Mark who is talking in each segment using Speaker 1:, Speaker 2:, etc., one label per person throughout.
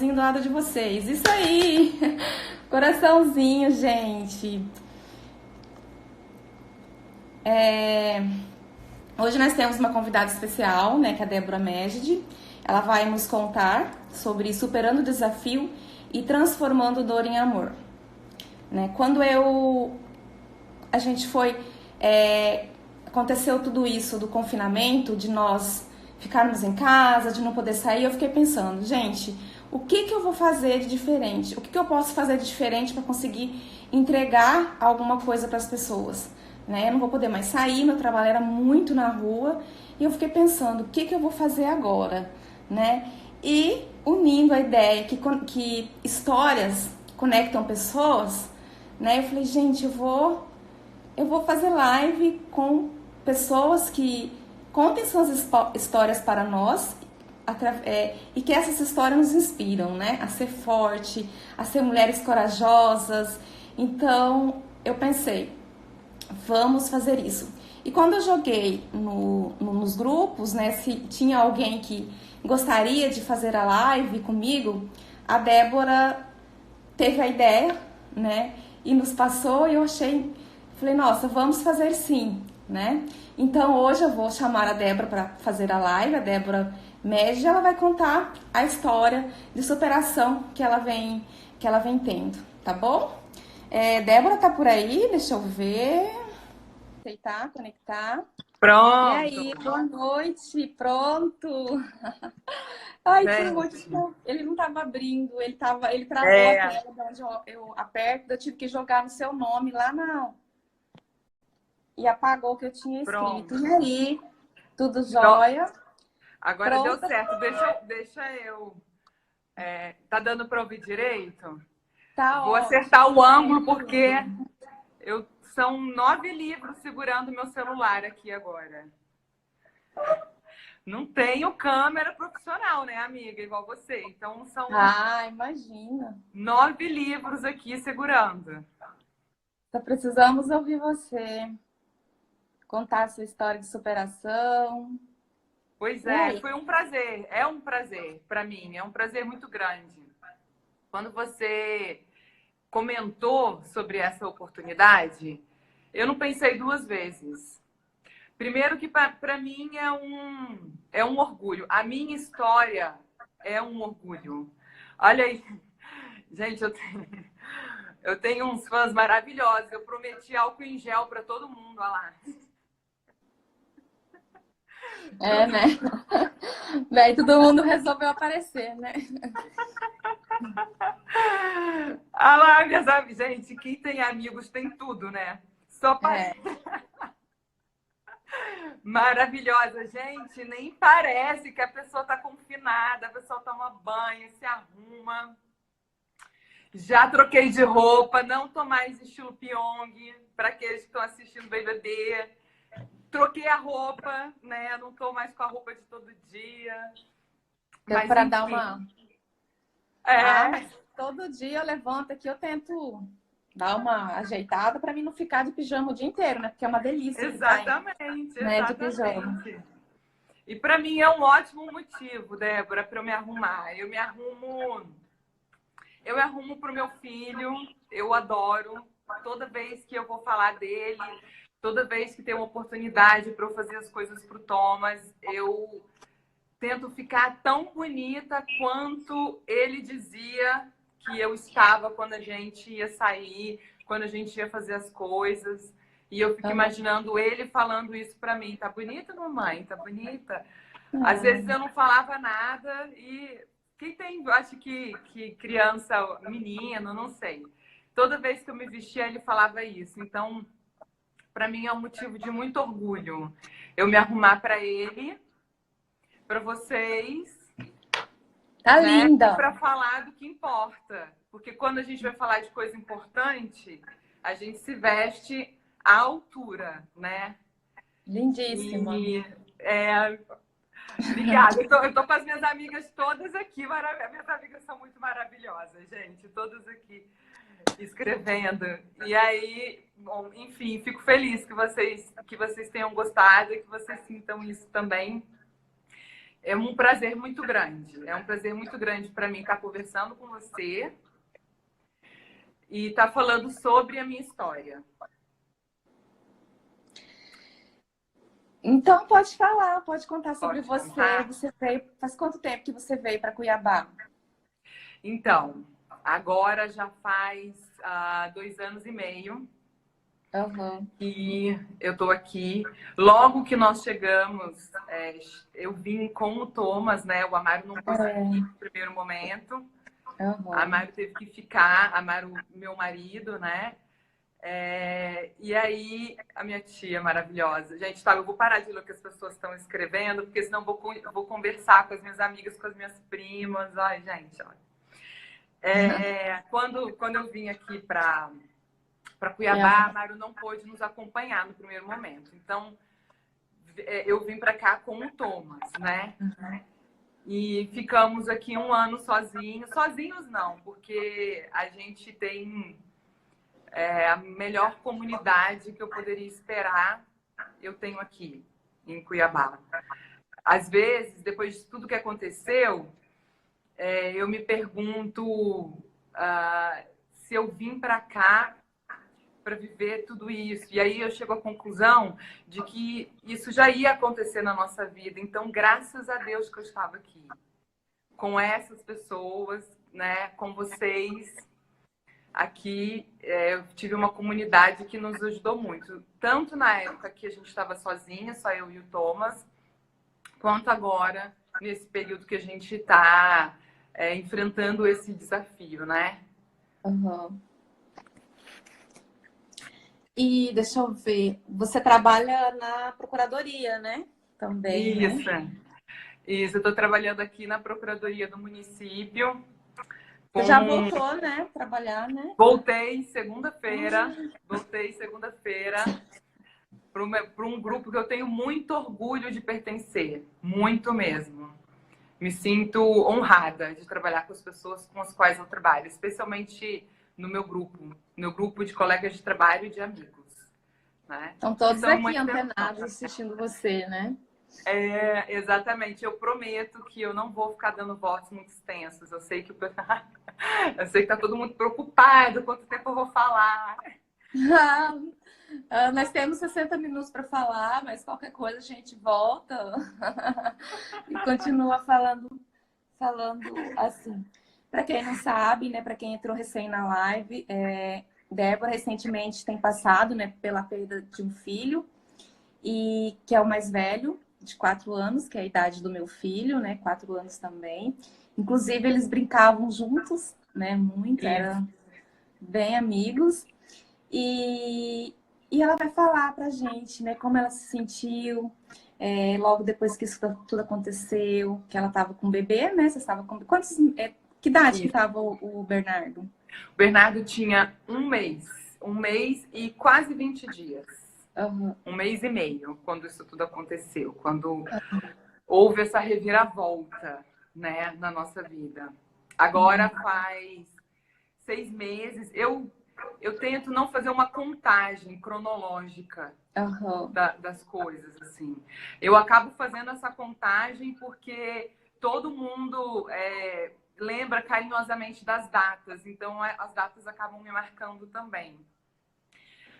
Speaker 1: coraçãozinho do lado de vocês. Isso aí! Coraçãozinho, gente. Hoje nós temos uma convidada especial, né, que é a Débora Megid. Ela vai nos contar sobre superando o desafio e transformando dor em amor. Né? Quando a gente foi, aconteceu tudo isso do confinamento, de nós ficarmos em casa, de não poder sair, eu fiquei pensando, gente, o que eu vou fazer de diferente? O que eu posso fazer de diferente para conseguir entregar alguma coisa para as pessoas? Né? Eu não vou poder mais sair, meu trabalho era muito na rua, e eu fiquei pensando, o que eu vou fazer agora? Né? E unindo a ideia que histórias conectam pessoas, né? Eu falei, gente, eu vou fazer live com pessoas que contem suas histórias para nós e que essas histórias nos inspiram, né? A ser forte, a ser mulheres corajosas. Então, eu pensei, vamos fazer isso. E quando eu joguei nos grupos, né, se tinha alguém que gostaria de fazer a live comigo, a Débora teve a ideia, né, e nos passou e eu falei, nossa, vamos fazer sim, né? Então hoje eu vou chamar a Débora para fazer a live, a Débora Megid, ela vai contar a história de superação que ela vem tendo, tá bom? Débora tá por aí, deixa eu ver. Aceitar, conectar.
Speaker 2: Pronto.
Speaker 1: E aí, boa noite, pronto. Ai, que ótimo. Ele não estava abrindo, ele travou a tela de onde eu aperto, eu tive que jogar no seu nome lá e apagou o que eu tinha escrito.
Speaker 2: Pronto.
Speaker 1: E aí, tudo jóia?
Speaker 2: Agora pronto. Deu certo. Deixa eu. Tá dando para ouvir direito?
Speaker 1: Tá.
Speaker 2: Vou acertar o ângulo porque são 9 livros segurando meu celular aqui agora. Não tenho câmera profissional, né, amiga? Igual você. Então são.
Speaker 1: Imagina.
Speaker 2: 9 livros aqui segurando.
Speaker 1: Só precisamos ouvir você. Contar a sua história de superação.
Speaker 2: Pois é, foi um prazer. É um prazer para mim. É um prazer muito grande. Quando você comentou sobre essa oportunidade, eu não pensei 2 vezes. Primeiro que para mim é um orgulho. A minha história é um orgulho. Olha aí, gente, eu tenho uns fãs maravilhosos. Eu prometi álcool em gel para todo mundo, olha lá.
Speaker 1: Né? Daí todo mundo resolveu aparecer, né?
Speaker 2: Ah lá, minhas amigas. Gente, quem tem amigos tem tudo, né? Só para... Maravilhosa, gente. Nem parece que a pessoa está confinada, a pessoa toma banho, se arruma. Já troquei de roupa, não tô mais estilo Pyong, para aqueles que estão assistindo BBB. Troquei a roupa, né? Não tô mais com a roupa de todo dia.
Speaker 1: Deu para dar uma... mas todo dia eu levanto aqui, eu tento dar uma ajeitada para mim não ficar de pijama o dia inteiro, né? Porque é uma delícia.
Speaker 2: Exatamente,
Speaker 1: né? De pijama.
Speaker 2: E para mim é um ótimo motivo, Débora, para eu me arrumar. Eu me arrumo para o meu filho, eu adoro. Toda vez que eu vou falar dele, toda vez que tem uma oportunidade para eu fazer as coisas para o Thomas, eu tento ficar tão bonita quanto ele dizia que eu estava quando a gente ia sair, quando a gente ia fazer as coisas. E eu fico imaginando ele falando isso para mim. Tá bonita, mamãe? Tá bonita? Às vezes eu não falava nada e quem tem, acho que criança, menino, não sei. Toda vez que eu me vestia, ele falava isso. Então, para mim é um motivo de muito orgulho eu me arrumar para ele, para vocês.
Speaker 1: Tá linda.
Speaker 2: Para falar do que importa. Porque quando a gente vai falar de coisa importante, a gente se veste à altura, né?
Speaker 1: Lindíssima.
Speaker 2: Obrigada. Eu tô com as minhas amigas todas aqui. Minhas amigas são muito maravilhosas, gente. Todas aqui escrevendo. E aí, bom, enfim, fico feliz que vocês tenham gostado e que vocês sintam isso também. É um prazer muito grande. É um prazer muito grande para mim estar conversando com você e estar falando sobre a minha história.
Speaker 1: Então pode falar, pode contar sobre
Speaker 2: Pode
Speaker 1: você.
Speaker 2: contar?
Speaker 1: Você veio, faz quanto tempo que você veio para Cuiabá?
Speaker 2: Então, agora já faz 2 anos e meio
Speaker 1: Uhum.
Speaker 2: e eu estou aqui. Logo que nós chegamos, eu vim com o Thomas, né? O Amaro não pôde vir no primeiro momento. A
Speaker 1: Uhum.
Speaker 2: Amaro teve que ficar, Amaro, meu marido, né? E aí, a minha tia maravilhosa. Gente, tá, eu vou parar de ler o que as pessoas estão escrevendo, porque senão eu vou conversar com as minhas amigas, com as minhas primas. Ai, gente, olha. Quando eu vim aqui para Cuiabá, a Mário não pôde nos acompanhar no primeiro momento. Então, eu vim para cá com o Thomas, né?
Speaker 1: Uhum.
Speaker 2: E ficamos aqui 1 ano sozinhos. Sozinhos não, porque a gente tem a melhor comunidade que eu poderia esperar, eu tenho aqui em Cuiabá. Às vezes, depois de tudo que aconteceu, eu me pergunto se eu vim para cá para viver tudo isso. E aí eu chego à conclusão de que isso já ia acontecer na nossa vida. Então, graças a Deus que eu estava aqui, com essas pessoas, né, com vocês. Aqui eu tive uma comunidade que nos ajudou muito, tanto na época que a gente estava sozinha, só eu e o Thomas, quanto agora, nesse período que a gente está enfrentando esse desafio, né?
Speaker 1: Uhum. E deixa eu ver, você trabalha na procuradoria, né? Também,
Speaker 2: Isso,
Speaker 1: né?
Speaker 2: isso. Eu estou trabalhando aqui na Procuradoria do município.
Speaker 1: Você já voltou, né? Trabalhar, né?
Speaker 2: Voltei segunda-feira para um grupo que eu tenho muito orgulho de pertencer, muito mesmo. Me sinto honrada de trabalhar com as pessoas com as quais eu trabalho, especialmente no meu grupo de colegas de trabalho e de amigos, né?
Speaker 1: Estão
Speaker 2: Que
Speaker 1: todos
Speaker 2: são uma
Speaker 1: aqui
Speaker 2: extensão.
Speaker 1: antenados assistindo você, né?
Speaker 2: Exatamente. Eu prometo que eu não vou ficar dando votos muito extensos. Eu sei que eu sei que tá todo mundo preocupado, quanto tempo eu vou falar.
Speaker 1: Nós temos 60 minutos para falar, mas qualquer coisa a gente volta e continua falando assim. Para quem não sabe, né, para quem entrou recém na live, Débora recentemente tem passado, né, pela perda de um filho, e que é o mais velho, de 4 anos, que é a idade do meu filho, né, 4 anos também. Inclusive, eles brincavam juntos, né, muito, eram bem amigos. E ela vai falar pra gente, né, como ela se sentiu logo depois que isso tudo aconteceu, que ela estava com o bebê, né? Você estava com que idade que estava o Bernardo?
Speaker 2: O Bernardo tinha 1 mês e quase 20 dias.
Speaker 1: Uhum.
Speaker 2: 1 mês e meio, quando isso tudo aconteceu, quando houve essa reviravolta, né, na nossa vida. Agora faz 6 meses. Eu tento não fazer uma contagem cronológica das coisas, assim. Eu acabo fazendo essa contagem porque todo mundo lembra carinhosamente das datas, então as datas acabam me marcando também.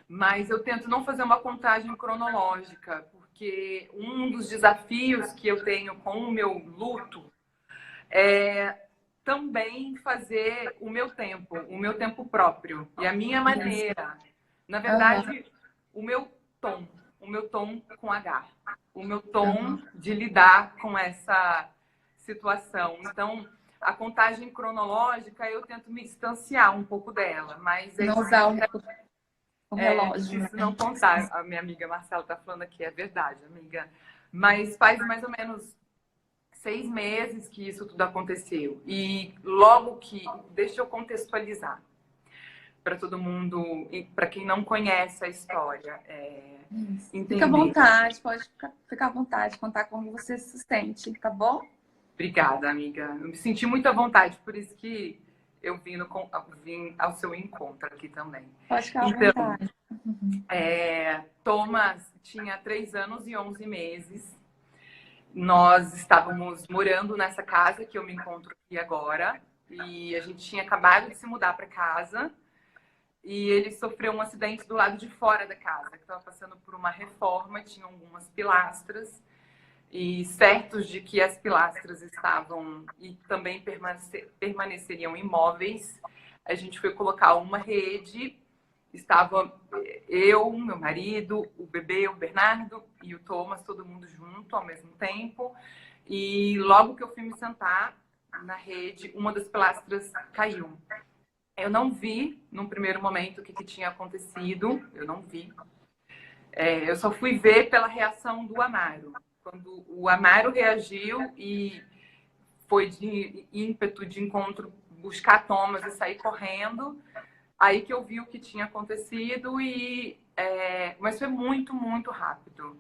Speaker 2: Mas eu tento não fazer uma contagem cronológica, porque um dos desafios que eu tenho com o meu luto é também fazer o meu tempo próprio e a minha maneira. Na verdade, o meu tom com H, o meu tom de lidar com essa situação. Então, a contagem cronológica, eu tento me distanciar um pouco dela, mas
Speaker 1: não usar o relógio.
Speaker 2: Difícil não contar. A minha amiga Marcela está falando aqui, é verdade, amiga. Mas faz mais ou menos 6 meses que isso tudo aconteceu. E logo que... Deixa eu contextualizar para todo mundo, para quem não conhece a história.
Speaker 1: Fica à vontade, pode ficar à vontade, contar como você se sente, tá bom?
Speaker 2: Obrigada, amiga. Eu me senti muito à vontade, por isso que eu vim ao seu encontro aqui também.
Speaker 1: Pode ficar à vontade.
Speaker 2: Thomas tinha 3 anos e 11 meses. Nós estávamos morando nessa casa que eu me encontro aqui agora e a gente tinha acabado de se mudar para casa e ele sofreu um acidente do lado de fora da casa, que estava passando por uma reforma, tinha algumas pilastras e certos de que as pilastras estavam e também permaneceriam imóveis, a gente foi colocar uma rede. Estava eu, meu marido, o bebê, o Bernardo e o Thomas, todo mundo junto ao mesmo tempo. E logo que eu fui me sentar na rede, uma das pilastras caiu. Eu não vi, num primeiro momento, o que tinha acontecido. Eu não vi. Eu só fui ver pela reação do Amaro. Quando o Amaro reagiu e foi de ímpeto de encontro buscar Thomas e sair correndo, aí que eu vi o que tinha acontecido, mas foi muito, muito rápido.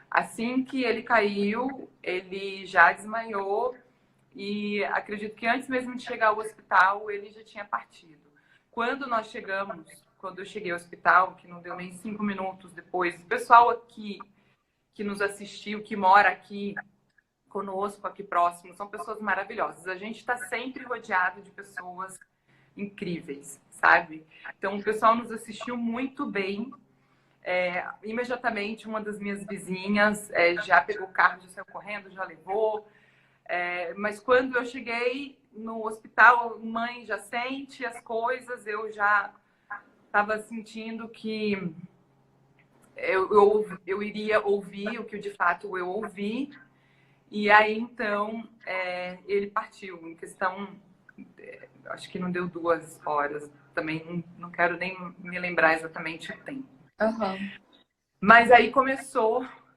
Speaker 2: Assim que ele caiu, ele já desmaiou e acredito que antes mesmo de chegar ao hospital, ele já tinha partido. Quando eu cheguei ao hospital, que não deu nem 5 minutos depois, o pessoal aqui que nos assistiu, que mora aqui conosco, aqui próximo, são pessoas maravilhosas. A gente está sempre rodeado de pessoas incríveis, sabe? Então, o pessoal nos assistiu muito bem. Imediatamente, uma das minhas vizinhas já pegou o carro, já saiu correndo, já levou. Mas quando eu cheguei no hospital, mãe já sente as coisas, eu já estava sentindo que eu iria ouvir o que de fato eu ouvi. E aí, então, ele partiu em questão... acho que não deu 2 horas. Também não quero nem me lembrar exatamente o tempo.
Speaker 1: Uhum.
Speaker 2: Mas aí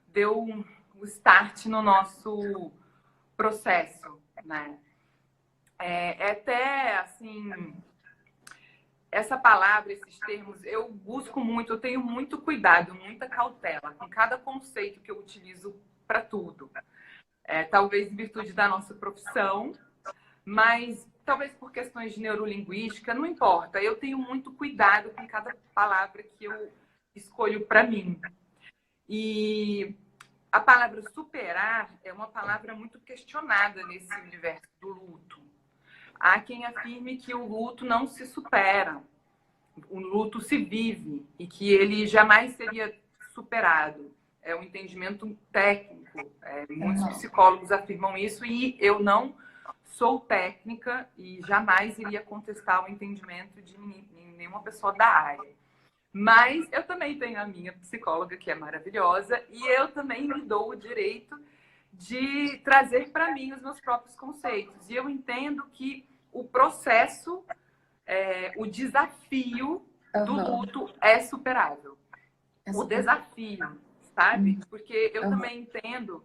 Speaker 2: deu o start no nosso processo, né? Até, assim, essa palavra, esses termos, eu busco muito, eu tenho muito cuidado, muita cautela com cada conceito que eu utilizo para tudo. Talvez em virtude da nossa profissão, mas talvez por questões de neurolinguística, não importa. Eu tenho muito cuidado com cada palavra que eu escolho para mim. E a palavra superar é uma palavra muito questionada nesse universo do luto. Há quem afirme que o luto não se supera, o luto se vive e que ele jamais seria superado. É um entendimento técnico. Muitos psicólogos afirmam isso e eu não sou técnica e jamais iria contestar o entendimento de nenhuma pessoa da área. Mas eu também tenho a minha psicóloga, que é maravilhosa, e eu também me dou o direito de trazer para mim os meus próprios conceitos. E eu entendo que o processo, o desafio do luto é superável. O desafio, sabe? Porque eu também entendo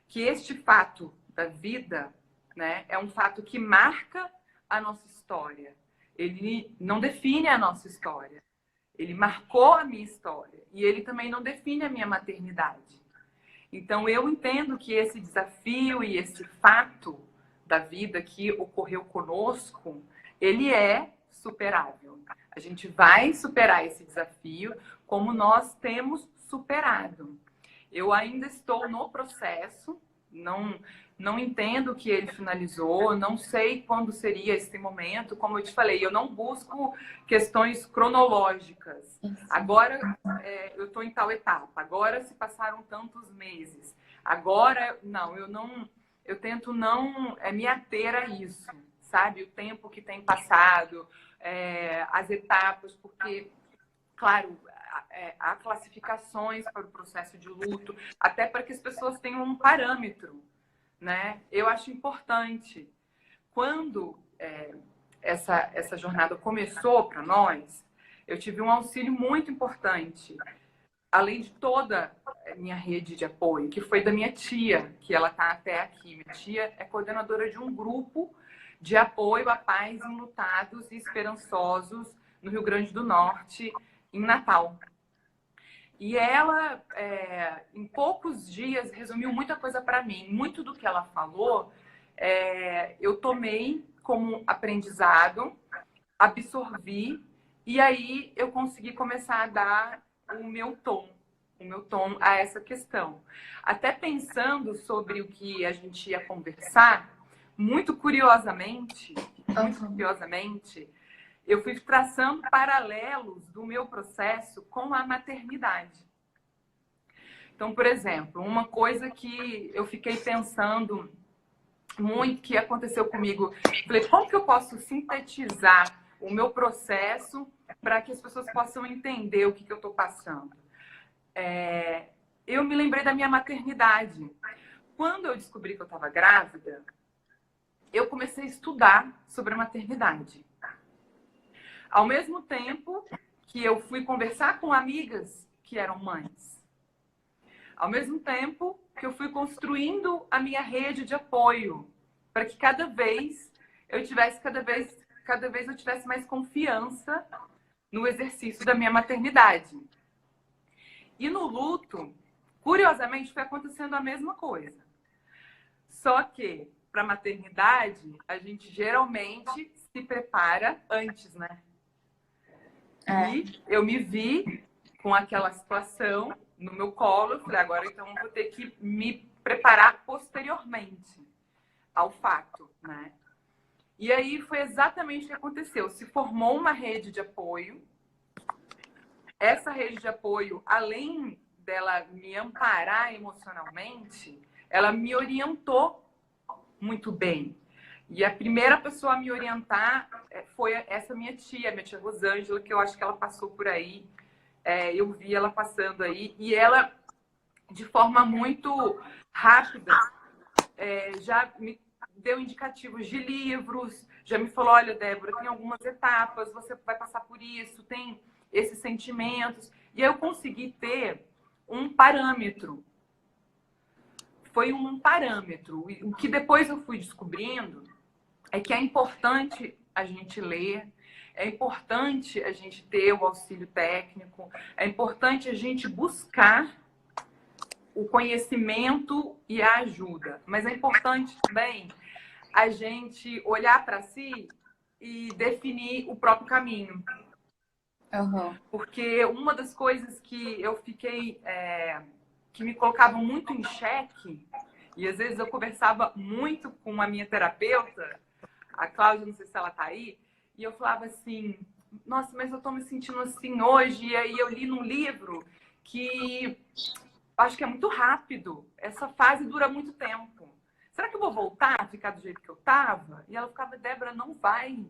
Speaker 2: que este fato da vida, né, é um fato que marca a nossa história. Ele não define a nossa história. Ele marcou a minha história. E ele também não define a minha maternidade. Então, eu entendo que esse desafio e esse fato da vida que ocorreu conosco, ele é superável. A gente vai superar esse desafio como nós temos superado. Eu ainda estou no processo, não entendo que ele finalizou, não sei quando seria esse momento. Como eu te falei, eu não busco questões cronológicas. Agora eu estou em tal etapa, agora se passaram tantos meses. Agora, eu tento não me ater a isso, sabe? O tempo que tem passado, as etapas, porque, claro, há classificações para o processo de luto, até para que as pessoas tenham um parâmetro, né? Eu acho importante. Quando essa jornada começou para nós, eu tive um auxílio muito importante, além de toda a minha rede de apoio, que foi da minha tia, que ela está até aqui. Minha tia é coordenadora de um grupo de apoio a pais enlutados e esperançosos no Rio Grande do Norte, em Natal. E ela, em poucos dias, resumiu muita coisa para mim. Muito do que ela falou, eu tomei como aprendizado, absorvi, e aí eu consegui começar a dar o meu tom, o meu tom a essa questão. Até pensando sobre o que a gente ia conversar, muito curiosamente, eu fui traçando paralelos do meu processo com a maternidade. Então, por exemplo, uma coisa que eu fiquei pensando muito, que aconteceu comigo, falei, como que eu posso sintetizar o meu processo para que as pessoas possam entender o que eu estou passando? Eu me lembrei da minha maternidade. Quando eu descobri que eu estava grávida, eu comecei a estudar sobre a maternidade. Ao mesmo tempo que eu fui conversar com amigas que eram mães. Ao mesmo tempo que eu fui construindo a minha rede de apoio, para que cada vez eu tivesse mais confiança no exercício da minha maternidade. E no luto, curiosamente, foi acontecendo a mesma coisa. Só que, para a maternidade, a gente geralmente se prepara antes, né? E eu me vi com aquela situação no meu colo. Eu falei, agora então eu vou ter que me preparar posteriormente ao fato, né? E aí foi exatamente o que aconteceu. Se formou uma rede de apoio. Essa rede de apoio, além dela me amparar emocionalmente, ela me orientou muito bem. E a primeira pessoa a me orientar foi essa minha tia Rosângela, que eu acho que ela passou por aí. Eu vi ela passando aí. E ela, de forma muito rápida, já me deu indicativos de livros, já me falou, olha, Débora, tem algumas etapas, você vai passar por isso, tem esses sentimentos. E aí eu consegui ter um parâmetro. Foi um parâmetro. O que depois eu fui descobrindo é que é importante a gente ler, é importante a gente ter o auxílio técnico, é importante a gente buscar o conhecimento e a ajuda. Mas é importante também a gente olhar para si e definir o próprio caminho.
Speaker 1: Uhum.
Speaker 2: Porque uma das coisas que eu fiquei... que me colocavam muito em xeque, e às vezes eu conversava muito com a minha terapeuta, a Cláudia, não sei se ela tá aí, e eu falava assim, nossa, mas eu tô me sentindo assim hoje, e aí eu li num livro que acho que é muito rápido, essa fase dura muito tempo. Será que eu vou voltar a ficar do jeito que eu tava? E ela ficava, Débora, não vai.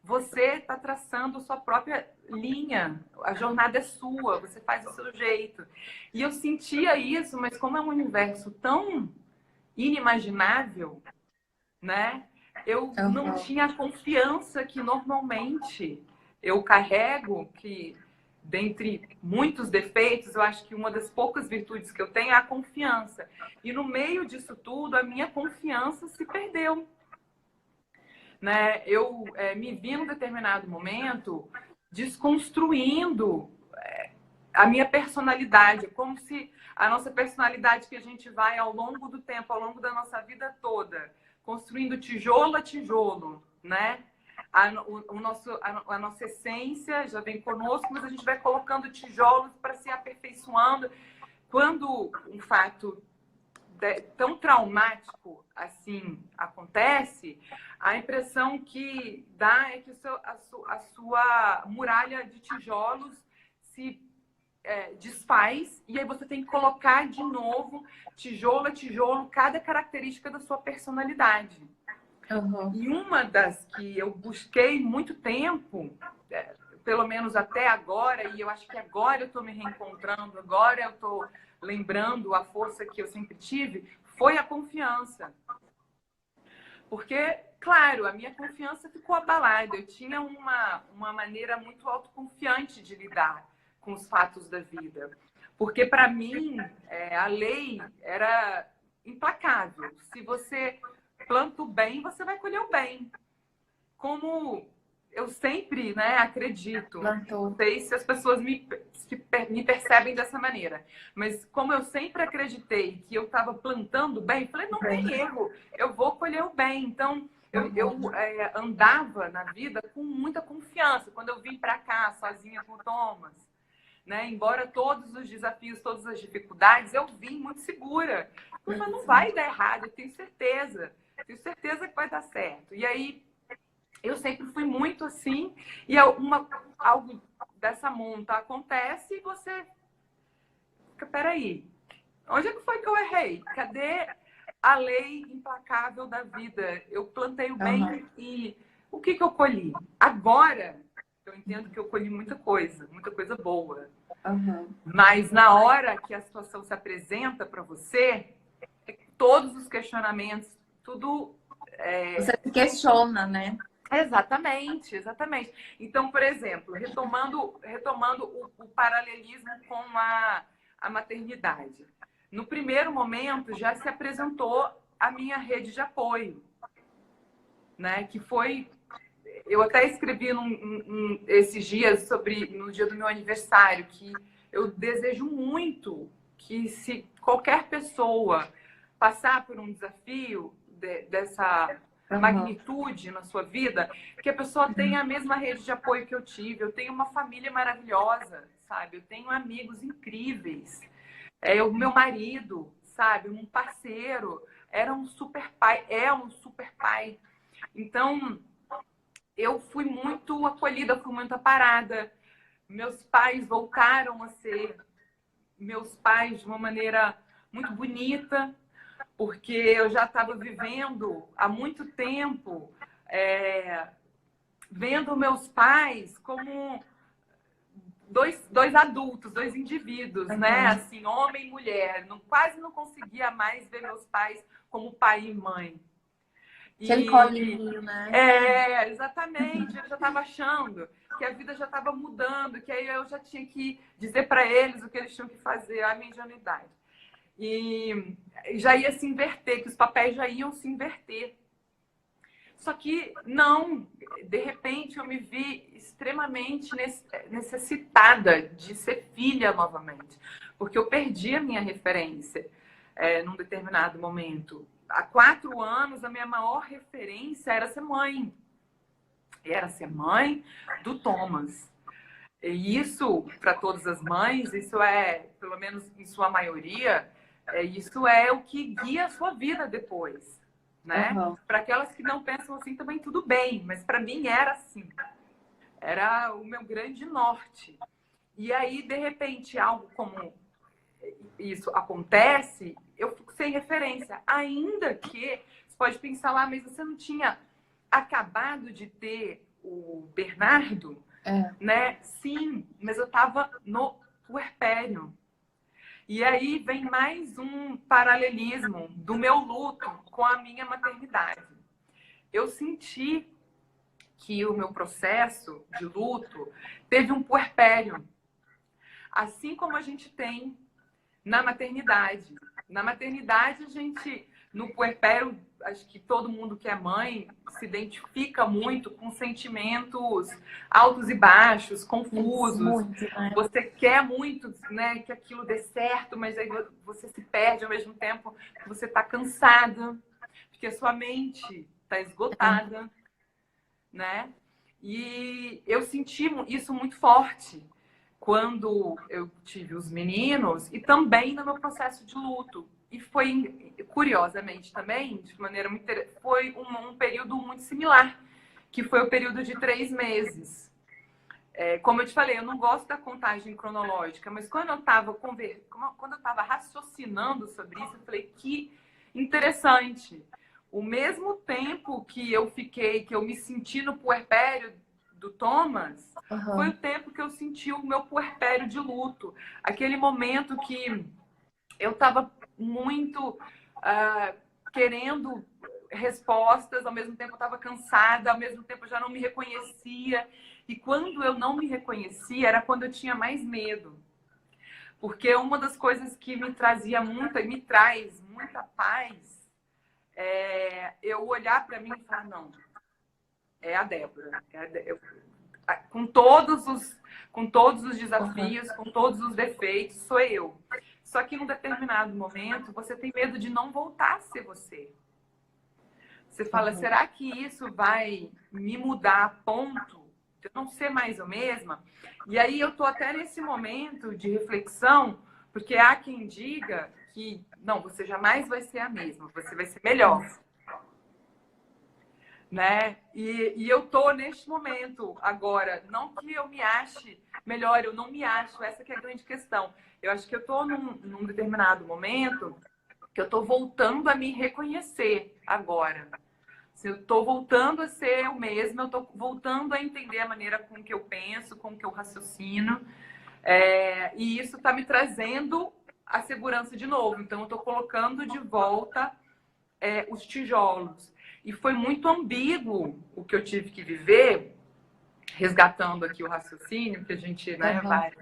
Speaker 2: Você está traçando sua própria linha, a jornada é sua, você faz do seu jeito. E eu sentia isso, mas como é um universo tão inimaginável, né? Eu não tinha a confiança que normalmente eu carrego, que dentre muitos defeitos, eu acho que uma das poucas virtudes que eu tenho é a confiança. E no meio disso tudo, a minha confiança se perdeu. Né? Eu me vi num determinado momento desconstruindo a minha personalidade, como se a nossa personalidade que a gente vai ao longo do tempo, ao longo da nossa vida toda, construindo tijolo a tijolo, né? A nossa essência já vem conosco, mas a gente vai colocando tijolos para se aperfeiçoando. Quando um fato tão traumático assim acontece, a impressão que dá é que a sua muralha de tijolos se desfaz, e aí você tem que colocar de novo, tijolo a tijolo, cada característica da sua personalidade.
Speaker 1: Uhum.
Speaker 2: E uma das que eu busquei muito tempo, pelo menos até agora, e eu acho que agora eu estou me reencontrando, agora eu estou lembrando a força que eu sempre tive, foi a confiança. Porque, claro, a minha confiança ficou abalada. Eu tinha uma maneira muito autoconfiante de lidar com os fatos da vida. Porque, para mim, a lei era implacável. Se você planta o bem, você vai colher o bem. Como eu sempre acredito. Não sei se as pessoas me percebem dessa maneira. Mas como eu sempre acreditei que eu estava plantando bem, falei, não tem erro, eu vou colher o bem. Então, eu andava na vida com muita confiança. Quando eu vim para cá, sozinha com o Thomas, né? Embora todos os desafios, todas as dificuldades, eu vim muito segura. Mas não vai dar errado, eu tenho certeza. Tenho certeza que vai dar certo. E aí, eu sempre fui muito assim, e algo dessa monta acontece e você fica, peraí, onde é que foi que eu errei? Cadê a lei implacável da vida? Eu plantei o bem e o que eu colhi? Agora, eu entendo que eu colhi muita coisa boa. Mas na hora que a situação se apresenta para você, todos os questionamentos, tudo...
Speaker 1: Você se questiona, né?
Speaker 2: Exatamente, exatamente. Então, por exemplo, retomando o paralelismo com a maternidade. No primeiro momento, já se apresentou a minha rede de apoio, né? Que foi... Eu até escrevi esses dias no dia do meu aniversário, que eu desejo muito que, se qualquer pessoa passar por um desafio dessa magnitude na sua vida, que a pessoa tenha a mesma rede de apoio que eu tive. Eu tenho uma família maravilhosa, sabe? Eu tenho amigos incríveis. O meu marido, sabe? Um parceiro. Era um super pai, é um super pai. Então, eu fui muito acolhida, fui muito amparada. Meus pais voltaram a ser meus pais de uma maneira muito bonita, porque eu já estava vivendo há muito tempo, vendo meus pais como dois adultos, dois indivíduos, né? Assim, homem e mulher. Quase não conseguia mais ver meus pais como pai e mãe.
Speaker 1: Aquele colinho, né?
Speaker 2: Exatamente. Eu já estava achando que a vida já estava mudando, que aí eu já tinha que dizer para eles o que eles tinham que fazer, a minha ingenuidade. E já ia se inverter, que os papéis já iam se inverter. Só que não, de repente eu me vi extremamente necessitada de ser filha novamente, porque eu perdi a minha referência num determinado momento. Há 4 anos, a minha maior referência era ser mãe. Era ser mãe do Thomas. E isso, para todas as mães, isso pelo menos em sua maioria, isso é o que guia a sua vida depois, né? Para aquelas que não pensam assim, também tudo bem, mas para mim era assim. Era o meu grande norte. E aí, de repente, algo como isso acontece, eu fico sem referência. Ainda que você pode pensar lá, mas você não tinha acabado de ter o Bernardo, né? Sim, mas eu estava no puerpério. E aí vem mais um paralelismo do meu luto com a minha maternidade. Eu senti que o meu processo de luto teve um puerpério, assim como a gente tem na maternidade. Na maternidade, a gente, no puerpério, acho que todo mundo que é mãe se identifica muito com sentimentos altos e baixos, confusos.
Speaker 1: Muito, né?
Speaker 2: Você quer muito, né, que aquilo dê certo, mas aí você se perde ao mesmo tempo que você está cansada, porque a sua mente está esgotada, né? E eu senti isso muito forte quando eu tive os meninos e também no meu processo de luto. E foi, curiosamente também, de maneira muito foi um período muito similar, que foi o período de 3 meses. Como eu te falei, eu não gosto da contagem cronológica, mas quando eu estava raciocinando sobre isso, eu falei, que interessante. O mesmo tempo que eu me senti no puerpério do Thomas, foi o tempo que eu senti o meu puerpério de luto. Aquele momento que eu estava muito querendo respostas, ao mesmo tempo eu estava cansada, ao mesmo tempo eu já não me reconhecia. E quando eu não me reconhecia, era quando eu tinha mais medo. Porque uma das coisas que me trazia muita, e me traz muita paz, eu olhar para mim e falar, não, é a Débora. Com todos os desafios, com todos os defeitos, sou eu. Só que em um determinado momento, você tem medo de não voltar a ser você. Você fala, será que isso vai me mudar a ponto eu não ser mais a mesma. E aí eu tô até nesse momento de reflexão, porque há quem diga que não, você jamais vai ser a mesma, você vai ser melhor. Né? E eu tô neste momento agora, não que eu me ache melhor, eu não me acho, essa que é a grande questão. Eu acho que eu tô num determinado momento que eu tô voltando a me reconhecer agora. Se eu tô voltando a ser eu mesma, eu tô voltando a entender a maneira com que eu penso, com que eu raciocino, e isso tá me trazendo a segurança de novo. Então eu tô colocando de volta os tijolos. E foi muito ambíguo o que eu tive que viver, resgatando aqui o raciocínio, que a gente vai,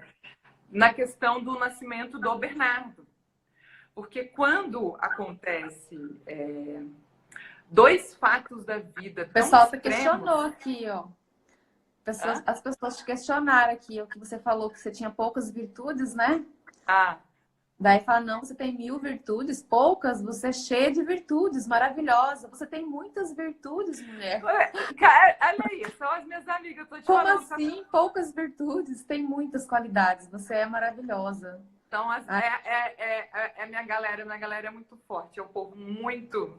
Speaker 2: na questão do nascimento do Bernardo. Porque quando acontece dois fatos da vida tão
Speaker 1: O pessoal
Speaker 2: extremos...
Speaker 1: questionou aqui, ó. As pessoas te questionaram aqui, o que você falou que você tinha poucas virtudes, né? Daí fala, não, você tem 1000 virtudes, poucas, você é cheia de virtudes, maravilhosa. Você tem muitas virtudes, mulher.
Speaker 2: Olha aí, são as minhas amigas, eu tô te
Speaker 1: Como
Speaker 2: falando.
Speaker 1: assim? Poucas virtudes, tem muitas qualidades, você é maravilhosa.
Speaker 2: Então, a minha galera é muito forte, é um povo muito...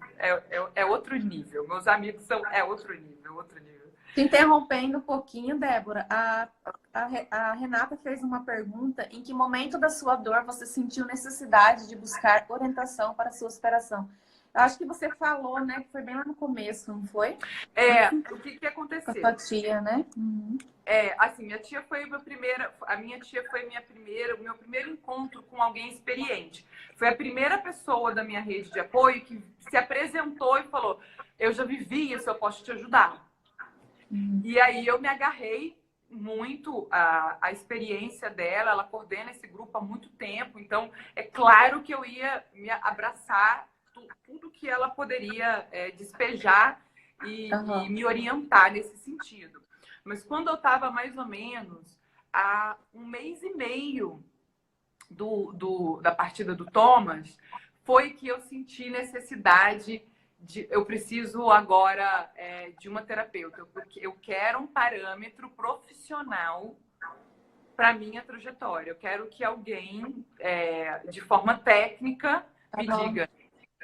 Speaker 2: É outro nível, meus amigos são... É outro nível, outro nível.
Speaker 1: Te interrompendo um pouquinho, Débora, a Renata fez uma pergunta: em que momento da sua dor você sentiu necessidade de buscar orientação para a sua superação? Eu acho que você falou, né, que foi bem lá no começo, não foi?
Speaker 2: O que aconteceu?
Speaker 1: Com a sua tia, né?
Speaker 2: Assim, minha tia foi a minha tia foi o meu primeiro encontro com alguém experiente. Foi a primeira pessoa da minha rede de apoio que se apresentou e falou: eu já vivi isso, eu posso te ajudar. E aí eu me agarrei muito à experiência dela, ela coordena esse grupo há muito tempo, então é claro que eu ia me abraçar tudo que ela poderia despejar e me orientar nesse sentido. Mas quando eu estava mais ou menos há 1 mês e meio da partida do Thomas, foi que eu senti necessidade eu preciso agora de uma terapeuta. Eu quero um parâmetro profissional para minha trajetória. Eu quero que alguém, de forma técnica, me diga: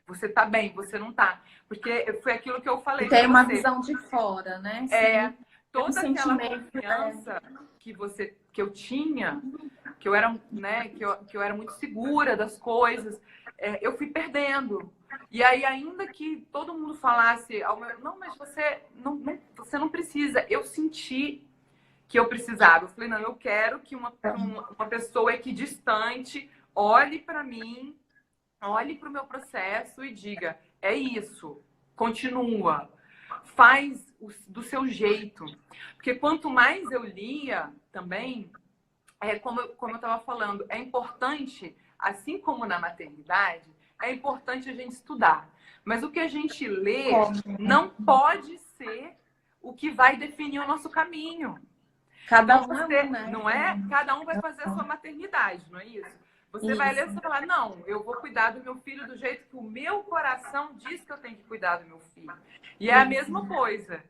Speaker 2: você está bem, você não está. Porque foi aquilo que eu falei.
Speaker 1: Tem uma visão de fora, né?
Speaker 2: Toda aquela confiança que eu tinha, que eu era, né, que eu era muito segura das coisas, eu fui perdendo. E aí, ainda que todo mundo falasse, não, mas você não precisa. Eu senti que eu precisava. Eu falei, não, eu quero que uma pessoa equidistante olhe para mim, olhe para o meu processo e diga: é isso, continua, faz do seu jeito. Porque quanto mais eu lia também, como eu estava falando, é importante, assim como na maternidade, é importante a gente estudar. Mas o que a gente lê não pode ser o que vai definir o nosso caminho.
Speaker 1: Cada
Speaker 2: um, não é? Cada um vai fazer a sua maternidade, não é isso? Você vai ler e você falar: não, eu vou cuidar do meu filho do jeito que o meu coração diz que eu tenho que cuidar do meu filho. E é a mesma coisa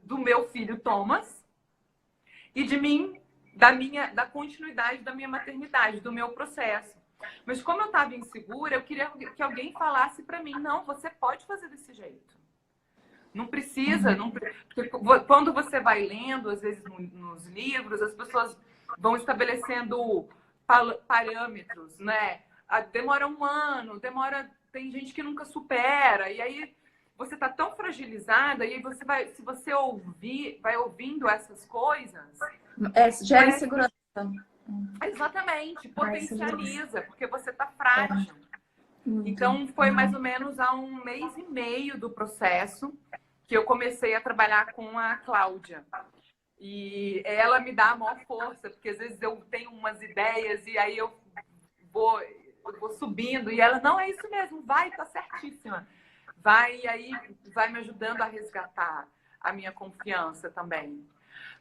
Speaker 2: do meu filho Thomas e de mim, da continuidade da minha maternidade, do meu processo. Mas como eu estava insegura, eu queria que alguém falasse para mim: não, você pode fazer desse jeito. Não precisa. Porque quando você vai lendo, às vezes nos livros, as pessoas vão estabelecendo parâmetros, né? Demora 1 ano, tem gente que nunca supera. E aí você está tão fragilizada, e aí se você vai ouvindo essas coisas...
Speaker 1: gera insegurança.
Speaker 2: Exatamente, potencializa, porque você está frágil. Então, foi mais ou menos há 1 mês e meio do processo que eu comecei a trabalhar com a Cláudia. E ela me dá a maior força, porque às vezes eu tenho umas ideias e aí eu vou subindo, e ela: não, é isso mesmo, vai, tá certíssima. Vai, e aí vai me ajudando a resgatar a minha confiança também.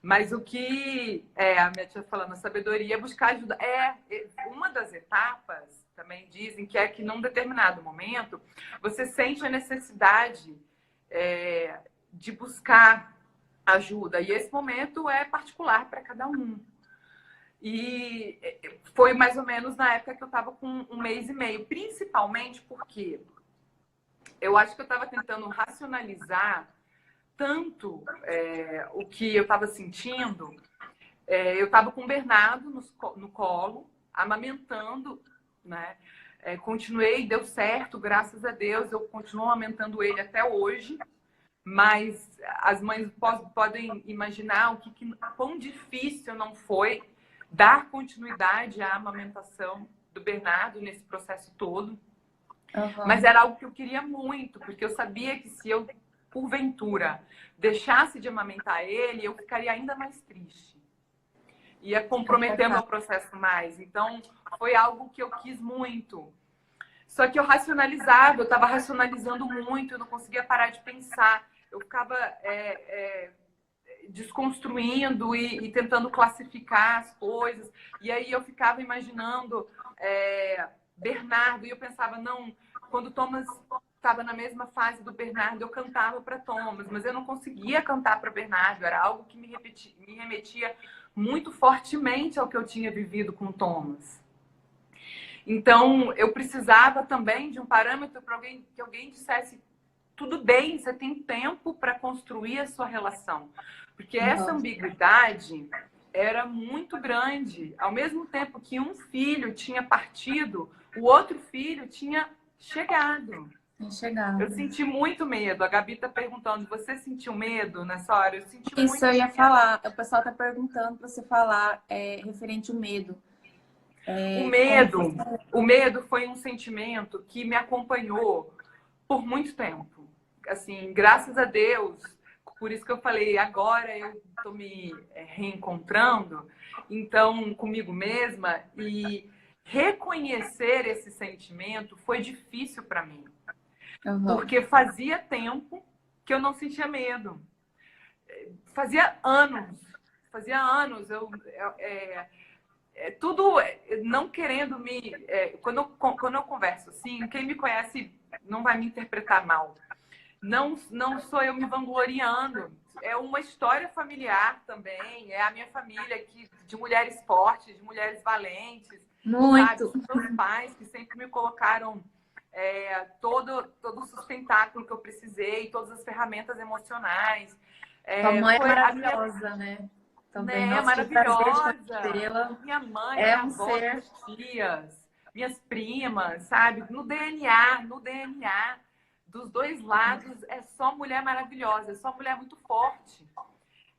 Speaker 2: Mas o que a minha tia falando, a sabedoria é buscar ajuda. Uma das etapas, também dizem, que é que num determinado momento você sente a necessidade de buscar ajuda. E esse momento é particular para cada um. E foi mais ou menos na época que eu estava com 1 mês e meio, principalmente porque eu acho que eu estava tentando racionalizar tanto o que eu estava sentindo. Eu estava com o Bernardo no colo, amamentando, né? Continuei, deu certo, graças a Deus, eu continuo amamentando ele até hoje. Mas as mães podem imaginar quão difícil não foi dar continuidade à amamentação do Bernardo nesse processo todo.
Speaker 1: Uhum.
Speaker 2: Mas era algo que eu queria muito, porque eu sabia que se eu, porventura, deixasse de amamentar ele, eu ficaria ainda mais triste. Ia comprometer meu processo mais. Então, foi algo que eu quis muito. Só que eu racionalizava, eu estava racionalizando muito, eu não conseguia parar de pensar. Eu ficava desconstruindo e tentando classificar as coisas. E aí eu ficava imaginando Bernardo, e eu pensava, não, quando Thomas estava na mesma fase do Bernardo, eu cantava para Thomas, mas eu não conseguia cantar para Bernardo, era algo que me remetia muito fortemente ao que eu tinha vivido com Thomas. Então, eu precisava também de um parâmetro para que alguém dissesse, tudo bem, você tem tempo para construir a sua relação. Porque essa ambiguidade era muito grande. Ao mesmo tempo que um filho tinha partido, o outro filho tinha chegado. Eu senti muito medo. A Gabi está perguntando, você sentiu medo nessa hora? Eu senti muito
Speaker 1: Isso eu ia falar. O pessoal está perguntando para você falar referente ao medo.
Speaker 2: O medo foi um sentimento que me acompanhou por muito tempo. Assim, graças a Deus, por isso que eu falei, agora eu estou me reencontrando, então, comigo mesma, e reconhecer esse sentimento foi difícil para mim. Porque fazia tempo que eu não sentia medo. Fazia anos tudo não querendo quando eu converso assim, quem me conhece não vai me interpretar mal. Não sou eu me vangloriando. É uma história familiar também. É a minha família de mulheres fortes, de mulheres valentes.
Speaker 1: Muito.
Speaker 2: Sabe? Os meus pais que sempre me colocaram todo o sustentáculo que eu precisei, todas as ferramentas emocionais.
Speaker 1: Tua mãe é maravilhosa, né? Também,
Speaker 2: é maravilhosa. Minha mãe, minha avó, minhas tias, minhas primas, sabe? No DNA dos dois lados é só mulher maravilhosa, é só mulher muito forte.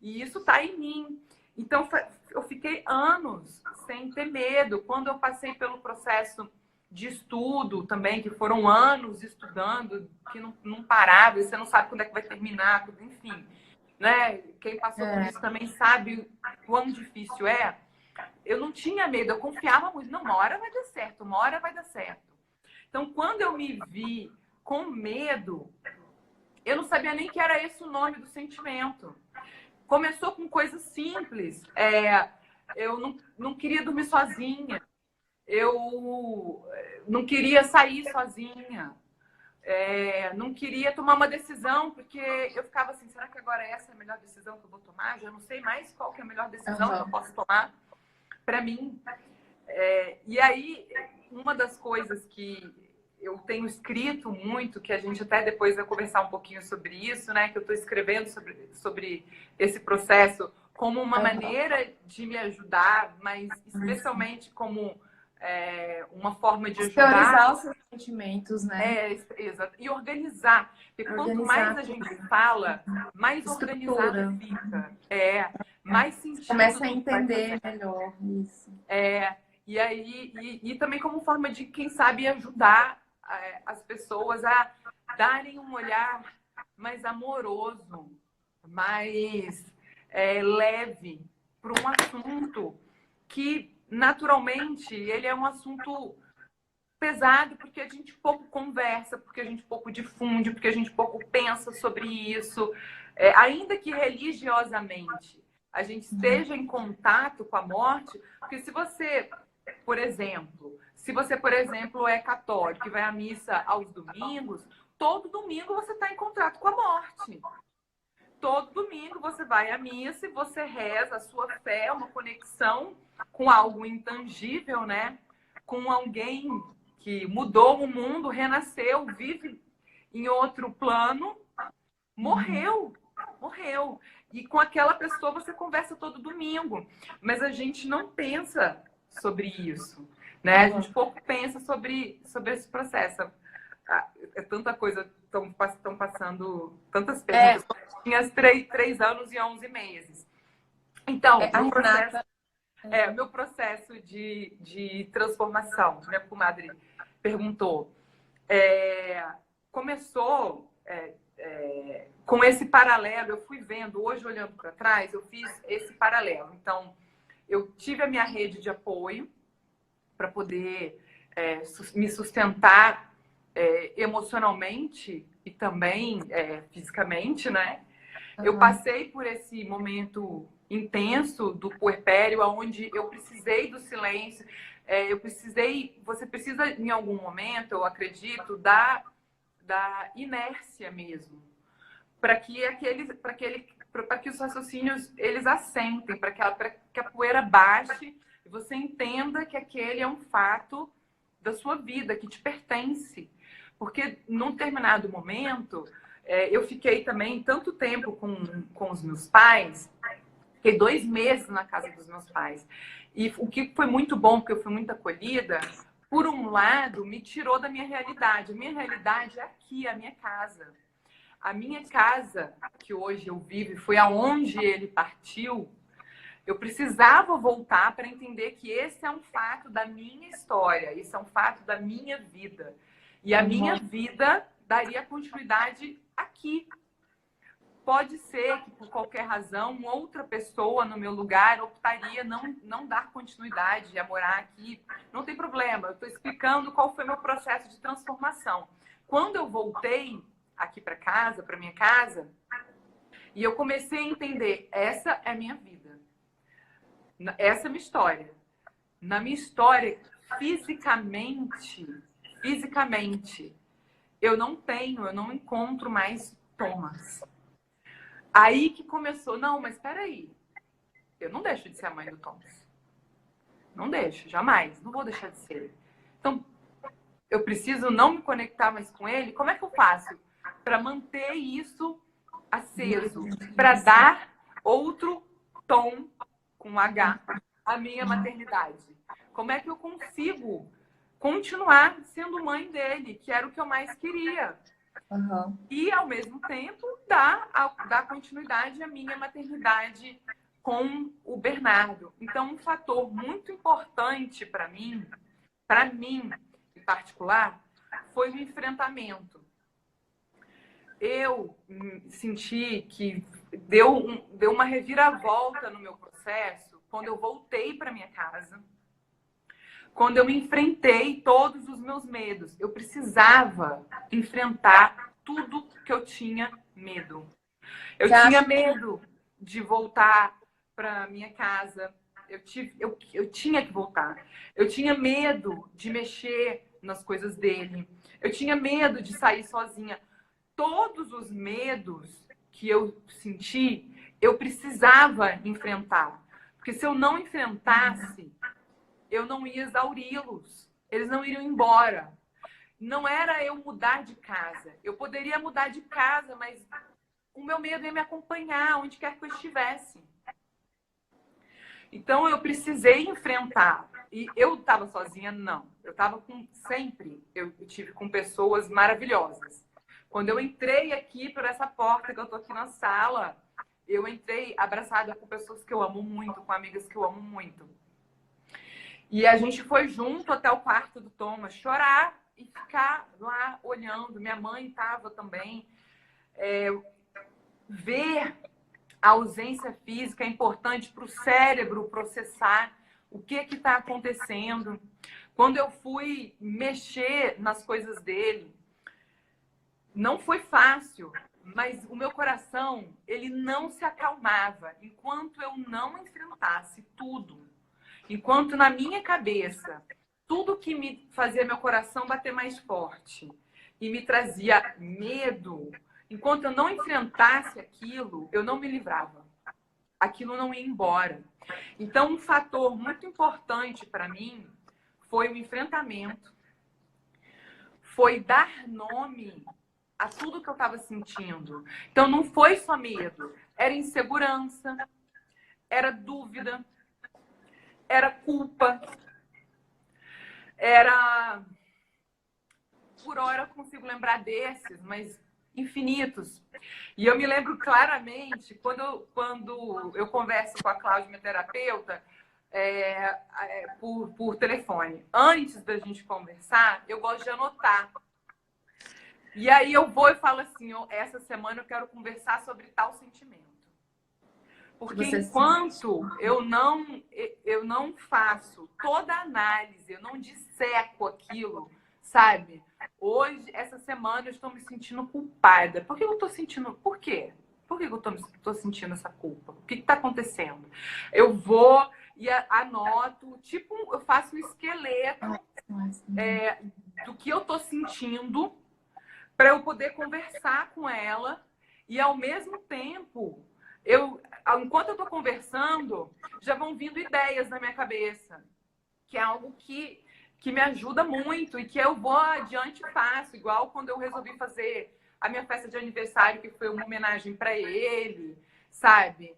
Speaker 2: E isso tá em mim. Então, eu fiquei anos sem ter medo. Quando eu passei pelo processo de estudo também, que foram anos estudando, que não parava, e você não sabe quando é que vai terminar, enfim. Né? Quem passou por isso também sabe quão difícil é. Eu não tinha medo, eu confiava muito. Não, uma hora vai dar certo, uma hora vai dar certo. Então, quando eu me vi com medo, eu não sabia nem que era esse o nome do sentimento. Começou com coisas simples. Eu não queria dormir sozinha. Eu não queria sair sozinha. Não queria tomar uma decisão, porque eu ficava assim, será que agora essa é a melhor decisão que eu vou tomar? Já não sei mais qual que é a melhor decisão que eu posso tomar para mim. E aí, uma das coisas que eu tenho escrito muito, que a gente até depois vai conversar um pouquinho sobre isso, né? Que eu estou escrevendo sobre esse processo como uma maneira de me ajudar, mas especialmente como uma forma de ajudar.
Speaker 1: Priorizar os seus sentimentos, né?
Speaker 2: Exato. E organizar. Porque quanto mais a gente fala, mais organizada fica. Mais sentido.
Speaker 1: Começa a entender melhor isso.
Speaker 2: E aí, e também como forma de, quem sabe, ajudar as pessoas a darem um olhar mais amoroso, mais leve para um assunto que, naturalmente, ele é um assunto pesado, porque a gente pouco conversa, porque a gente pouco difunde, porque a gente pouco pensa sobre isso. Ainda que religiosamente a gente esteja em contato com a morte, porque se você, por exemplo, é católico e vai à missa aos domingos, todo domingo você está em contato com a morte. todo domingo você vai à missa e você reza a sua fé, uma conexão com algo intangível, né? Com alguém que mudou o mundo, renasceu, vive em outro plano, morreu. E com aquela pessoa você conversa todo domingo. Mas a gente não pensa sobre isso, né? A gente pouco pensa sobre esse processo. É tanta coisa, estão passando tantas perguntas. Tinha 3 anos e 11 meses. Então, meu processo de transformação, minha comadre perguntou, começou com esse paralelo. Eu fui vendo, hoje olhando para trás, eu fiz esse paralelo. Então, eu tive a minha rede de apoio para poder me sustentar emocionalmente e também fisicamente, né? Eu passei por esse momento intenso do puerpério, onde eu precisei do silêncio. Você precisa, em algum momento, eu acredito, da inércia mesmo, para que os raciocínios eles assentem, para que a poeira baixe e você entenda que aquele é um fato da sua vida, que te pertence. Porque num determinado momento, eu fiquei também tanto tempo com os meus pais, fiquei 2 meses na casa dos meus pais. E o que foi muito bom, porque eu fui muito acolhida, por um lado, me tirou da minha realidade. A minha realidade é aqui, a minha casa. A minha casa, que hoje eu vivo, e foi aonde ele partiu, eu precisava voltar para entender que esse é um fato da minha história, esse é um fato da minha vida. E a minha vida daria continuidade aqui. Pode ser que, por qualquer razão, outra pessoa no meu lugar optaria não dar continuidade a morar aqui. Não tem problema, eu estou explicando qual foi meu processo de transformação. Quando eu voltei aqui para casa, para minha casa, e eu comecei a entender, essa é a minha vida. Essa é a minha história. Na minha história, fisicamente, eu não encontro mais Thomas. Aí que começou, não, mas espera aí, eu não deixo de ser a mãe do Thomas. Não deixo, jamais, não vou deixar de ser. Então, eu preciso não me conectar mais com ele. Como é que eu faço para manter isso aceso? Para dar outro tom, com H, à minha maternidade? Como é que eu consigo continuar sendo mãe dele, que era o que eu mais queria? E, ao mesmo tempo, dar continuidade à minha maternidade com o Bernardo. Então, um fator muito importante para mim em particular, foi o enfrentamento. Eu senti que deu uma reviravolta no meu processo quando eu voltei para minha casa, quando eu enfrentei todos os meus medos. Eu precisava enfrentar tudo que eu tinha medo. Eu tinha medo de voltar para minha casa. Eu tinha que voltar. Eu tinha medo de mexer nas coisas dele. Eu tinha medo de sair sozinha. Todos os medos que eu senti, eu precisava enfrentar. Porque se eu não enfrentasse, eu não ia exauri-los. Eles não iriam embora. Não era eu mudar de casa. Eu poderia mudar de casa, mas o meu medo ia me acompanhar onde quer que eu estivesse. Então, eu precisei enfrentar. E eu estava sozinha? Não. Eu estava eu tive com pessoas maravilhosas. Quando eu entrei aqui por essa porta, que eu estou aqui na sala, eu entrei abraçada com pessoas que eu amo muito, com amigas que eu amo muito. E a gente foi junto até o quarto do Thomas chorar e ficar lá olhando. Minha mãe estava também. Ver a ausência física é importante para o cérebro processar o que está acontecendo. Quando eu fui mexer nas coisas dele, não foi fácil, mas o meu coração, ele não se acalmava enquanto eu não enfrentasse tudo. Enquanto na minha cabeça, tudo que me fazia meu coração bater mais forte e me trazia medo enquanto eu não enfrentasse aquilo, eu não me livrava. Aquilo não ia embora. Então, um fator muito importante para mim foi o enfrentamento, foi dar nome a tudo que eu estava sentindo. Então, não foi só medo, era insegurança, era dúvida, era culpa, era... Por hora eu consigo lembrar desses, mas infinitos. E eu me lembro claramente, quando eu converso com a Cláudia, minha terapeuta, por telefone. Antes da gente conversar, eu gosto de anotar. E aí eu vou e falo assim, essa semana eu quero conversar sobre tal sentimento. Porque enquanto eu não faço toda a análise, eu não disseco aquilo, sabe? Hoje, essa semana, eu estou me sentindo culpada. Por que eu estou sentindo? Por quê? Por que eu estou sentindo essa culpa? O que está acontecendo? Eu vou e anoto, tipo, eu faço um esqueleto do que eu estou sentindo para eu poder conversar com ela e, ao mesmo tempo, enquanto eu estou conversando, já vão vindo ideias na minha cabeça, que é algo que me ajuda muito e que eu vou adiante e faço, igual quando eu resolvi fazer a minha festa de aniversário, que foi uma homenagem para ele, sabe?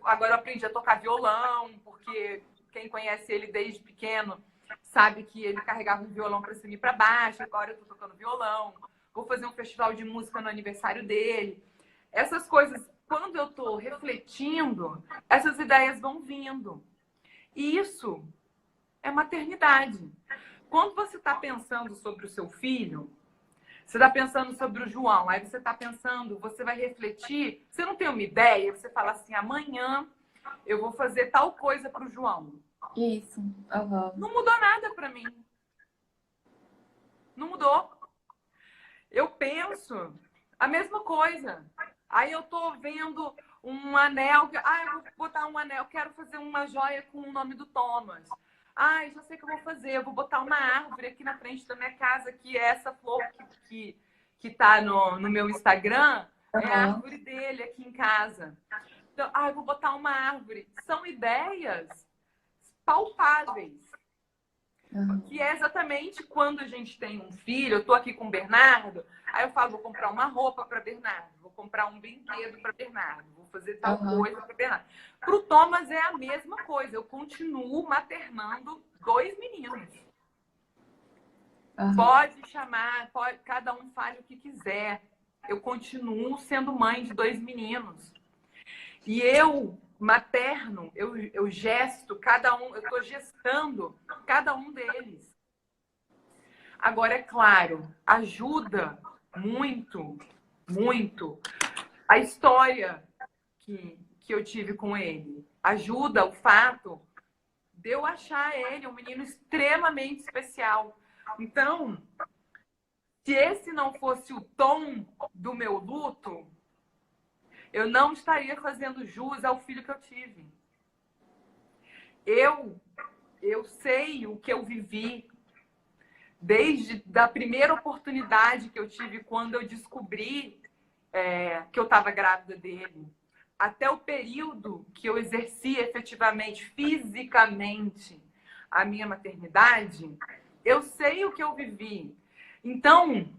Speaker 2: Agora eu aprendi a tocar violão, porque quem conhece ele desde pequeno sabe que ele carregava um violão para cima e para baixo, agora eu tô tocando violão. Vou fazer um festival de música no aniversário dele. Essas coisas, quando eu tô refletindo, essas ideias vão vindo. E isso é maternidade. Quando você está pensando sobre o seu filho, você está pensando sobre o João, aí você está pensando, você vai refletir, você não tem uma ideia, você fala assim, amanhã eu vou fazer tal coisa para o João.
Speaker 1: Isso. Uhum.
Speaker 2: Não mudou nada para mim. Não mudou. Eu penso a mesma coisa. Aí eu tô vendo um anel, eu vou botar um anel, quero fazer uma joia com o nome do Thomas. Já sei o que eu vou fazer, eu vou botar uma árvore aqui na frente da minha casa, que é essa flor que tá no meu Instagram, é a árvore dele aqui em casa. Então, eu vou botar uma árvore. São ideias palpáveis. Que é exatamente quando a gente tem um filho, eu tô aqui com o Bernardo, aí eu falo, vou comprar uma roupa para Bernardo, vou comprar um brinquedo para Bernardo, vou fazer tal coisa para Bernardo. Para o Thomas é a mesma coisa, eu continuo maternando 2 meninos. Pode chamar, cada um fale o que quiser. Eu continuo sendo mãe de 2 meninos. E eu materno, eu gesto cada um, eu estou gestando cada um deles. Agora, é claro, ajuda muito, muito a história que eu tive com ele. Ajuda o fato de eu achar ele um menino extremamente especial. Então, se esse não fosse o tom do meu luto, eu não estaria fazendo jus ao filho que eu tive. Eu sei o que eu vivi desde a primeira oportunidade que eu tive quando eu descobri que eu estava grávida dele, até o período que eu exerci efetivamente, fisicamente, a minha maternidade. Eu sei o que eu vivi. Então,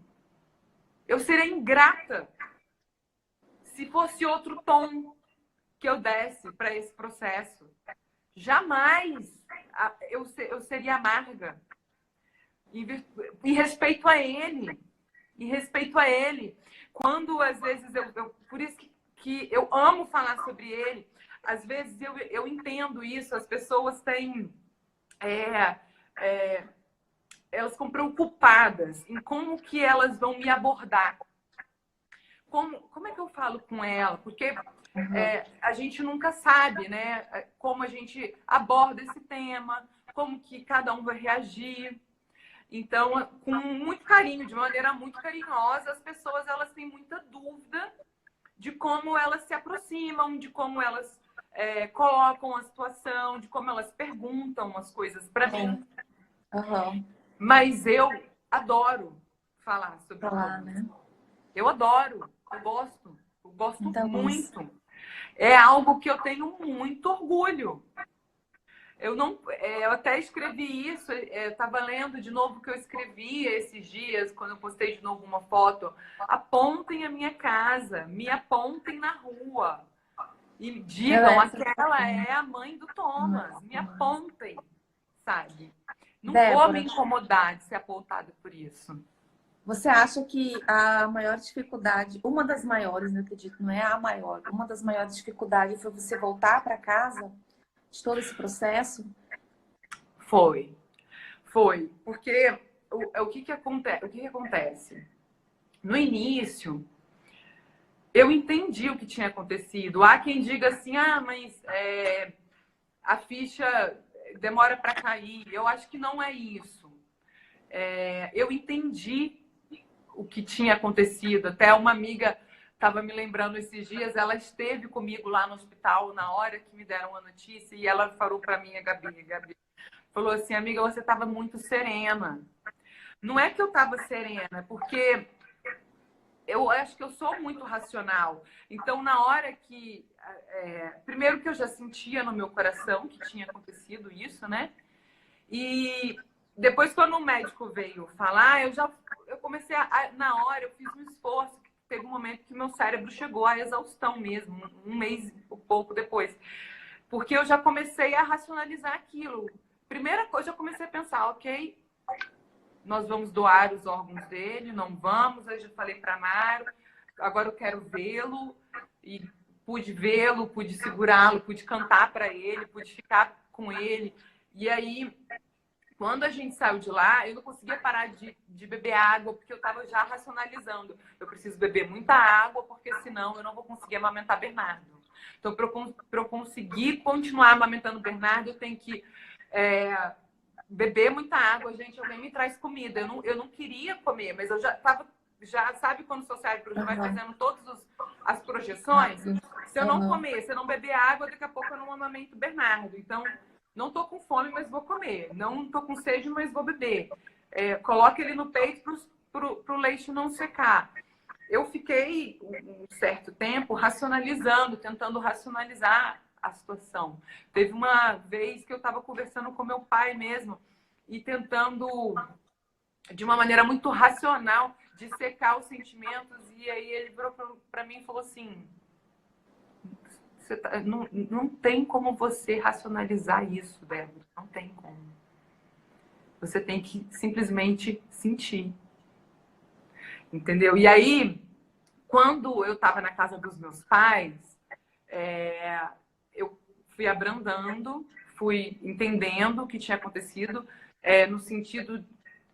Speaker 2: eu serei ingrata se fosse outro tom que eu desse para esse processo. Jamais eu seria amarga. Em respeito a ele. Em respeito a ele. Quando, às vezes, por isso que eu amo falar sobre ele, às vezes eu entendo isso, as pessoas têm... elas ficam preocupadas em como que elas vão me abordar. Como é que eu falo com ela? Porque a gente nunca sabe, né? Como a gente aborda esse tema, como que cada um vai reagir. Então, com muito carinho, de maneira muito carinhosa, as pessoas elas têm muita dúvida de como elas se aproximam, de como elas colocam a situação, de como elas perguntam as coisas para mim. Mas eu adoro falar sobre
Speaker 1: Falar,
Speaker 2: Thomas.
Speaker 1: né?
Speaker 2: Eu adoro, eu gosto
Speaker 1: Então,
Speaker 2: muito. É algo que eu tenho muito orgulho. Eu não, eu até escrevi isso, eu estava lendo de novo o que eu escrevi esses dias, quando eu postei de novo uma foto. Apontem a minha casa, me apontem na rua e digam, aquela é a mãe do Thomas, me apontem, sabe? Não vou me incomodar de ser apontada por isso.
Speaker 1: Você acha que a maior dificuldade, uma das maiores, não acredito, não é a maior, uma das maiores dificuldades foi você voltar para casa de todo esse processo?
Speaker 2: Foi. Porque o que acontece? No início, eu entendi o que tinha acontecido. Há quem diga assim, mas a ficha demora para cair. Eu acho que não é isso. Eu entendi o que tinha acontecido. Até uma amiga estava me lembrando esses dias, ela esteve comigo lá no hospital na hora que me deram a notícia e ela falou para mim, a Gabi, falou assim, amiga, você estava muito serena. Não é que eu estava serena, é porque eu acho que eu sou muito racional. Então, na hora que... primeiro que eu já sentia no meu coração que tinha acontecido isso, né? E depois, quando o médico veio falar, eu comecei na hora, eu fiz um esforço. Teve um momento que meu cérebro chegou à exaustão mesmo, um mês e pouco depois. Porque eu já comecei a racionalizar aquilo. Primeira coisa, eu comecei a pensar, ok, nós vamos doar os órgãos dele, não vamos. Eu já falei para Mário, agora eu quero vê-lo. E pude vê-lo, pude segurá-lo, pude cantar para ele, pude ficar com ele. E aí, quando a gente saiu de lá, eu não conseguia parar de beber água, porque eu estava já racionalizando. Eu preciso beber muita água, porque senão eu não vou conseguir amamentar Bernardo. Então, para eu conseguir continuar amamentando Bernardo, eu tenho que beber muita água. Gente, alguém me traz comida. Eu não queria comer, mas eu já estava... Já sabe quando o seu cérebro já vai fazendo todas as projeções? Se eu não comer, se eu não beber água, daqui a pouco eu não amamento Bernardo. Então, não tô com fome, mas vou comer. Não tô com sede, mas vou beber. Coloque ele no peito pro leite não secar. Eu fiquei um certo tempo racionalizando, tentando racionalizar a situação. Teve uma vez que eu estava conversando com meu pai mesmo e tentando, de uma maneira muito racional, dissecar os sentimentos. E aí ele virou para mim e falou assim... não tem como você racionalizar isso, Débora. Não tem como. Você tem que simplesmente sentir. Entendeu? E aí, quando eu estava na casa dos meus pais, eu fui abrandando, fui entendendo o que tinha acontecido, no sentido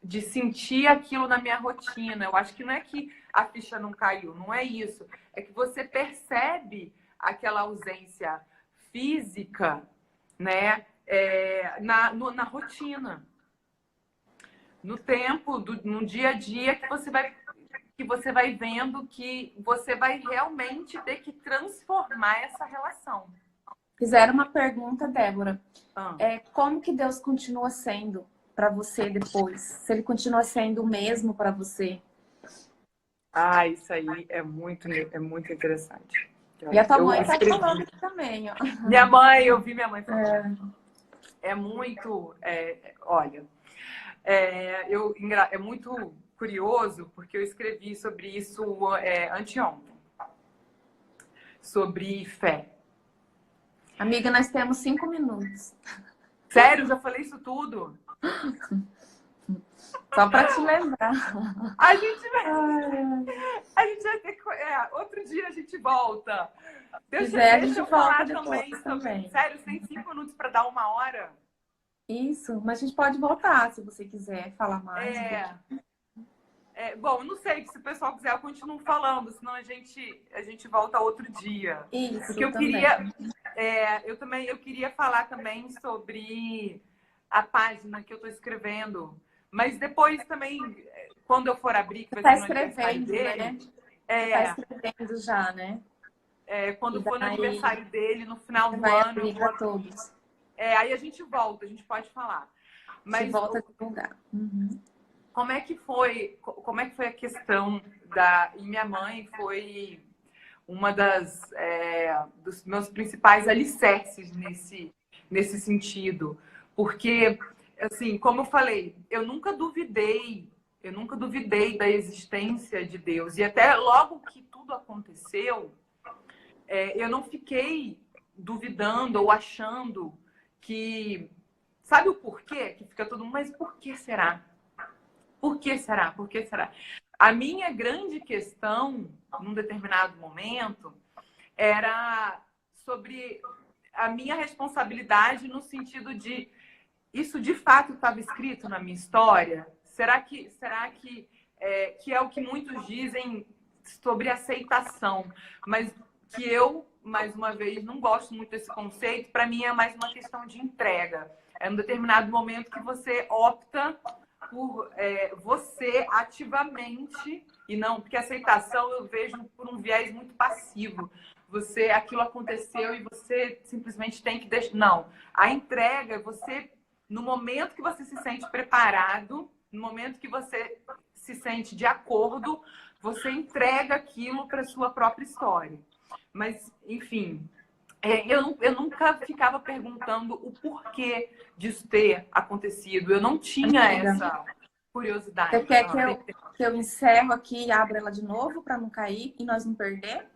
Speaker 2: de sentir aquilo na minha rotina. Eu acho que não é que a ficha não caiu, não é isso. É que você percebe aquela ausência física, né, na rotina, no tempo, no dia a dia, que você vai vendo que você vai realmente ter que transformar essa relação.
Speaker 1: Fizeram uma pergunta, Débora. Como que Deus continua sendo para você depois? Se ele continua sendo o mesmo para você?
Speaker 2: Isso aí é muito interessante.
Speaker 1: E a tua mãe está falando aqui também, ó.
Speaker 2: Minha mãe, eu vi minha mãe falando. É muito... olha, é muito curioso, porque eu escrevi sobre isso anteontem. Sobre fé.
Speaker 1: Amiga, nós temos 5 minutos.
Speaker 2: Sério? Já falei isso tudo?
Speaker 1: Só para te lembrar.
Speaker 2: A gente vai ter que... outro dia a gente volta. Deixa eu falar também. Sério, você tem 5 minutos para dar 1 hora?
Speaker 1: Isso, mas a gente pode voltar se você quiser falar mais.
Speaker 2: Bom, não sei, se o pessoal quiser eu continuo falando, senão a gente volta outro dia.
Speaker 1: Isso,
Speaker 2: porque eu queria falar também sobre a página que eu estou escrevendo. Mas depois também, quando eu for abrir, que vai ser no aniversário dele...
Speaker 1: Né? Tá escrevendo já, né?
Speaker 2: Quando for no aniversário dele, no final do
Speaker 1: vai
Speaker 2: ano...
Speaker 1: abrir para todos.
Speaker 2: Aí a gente volta, a gente pode falar.
Speaker 1: Mas volta a divulgar.
Speaker 2: como é que foi a questão e minha mãe foi uma dos meus principais alicerces nesse sentido, porque assim, como eu falei, eu nunca duvidei da existência de Deus, e até logo que tudo aconteceu, eu não fiquei duvidando ou achando que, sabe o porquê? Que fica todo mundo, mas por que será? Por que será? Por que será? A minha grande questão, num determinado momento, era sobre a minha responsabilidade no sentido de isso de fato estava escrito na minha história? Será que é o que muitos dizem sobre aceitação, mas que eu, mais uma vez, não gosto muito desse conceito. Para mim é mais uma questão de entrega. É um determinado momento que você opta por você ativamente, e não, porque aceitação eu vejo por um viés muito passivo. Aquilo aconteceu e você simplesmente tem que deixar. Não, a entrega, no momento que você se sente preparado, no momento que você se sente de acordo, você entrega aquilo para sua própria história. Mas, enfim, eu nunca ficava perguntando o porquê disso ter acontecido. Eu não tinha essa curiosidade.
Speaker 1: Você quer que eu encerro aqui e abra ela de novo para não cair e nós não perder?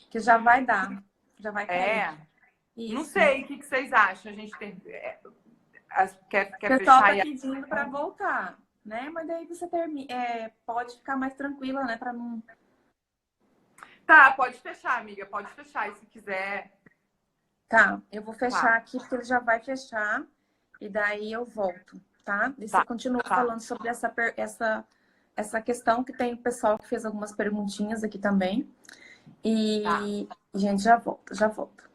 Speaker 1: Que já vai dar. Já vai cair.
Speaker 2: Isso. Não sei, o que vocês acham? A gente quer
Speaker 1: o pessoal está pedindo para voltar, né? Mas daí você pode ficar mais tranquila, né? Para não...
Speaker 2: Tá, pode fechar, amiga. Pode fechar. E se quiser...
Speaker 1: Tá, eu vou fechar aqui, porque ele já vai fechar. E daí eu volto, tá? E você continua falando sobre essa questão, que tem o pessoal que fez algumas perguntinhas aqui também. E, gente, já volto.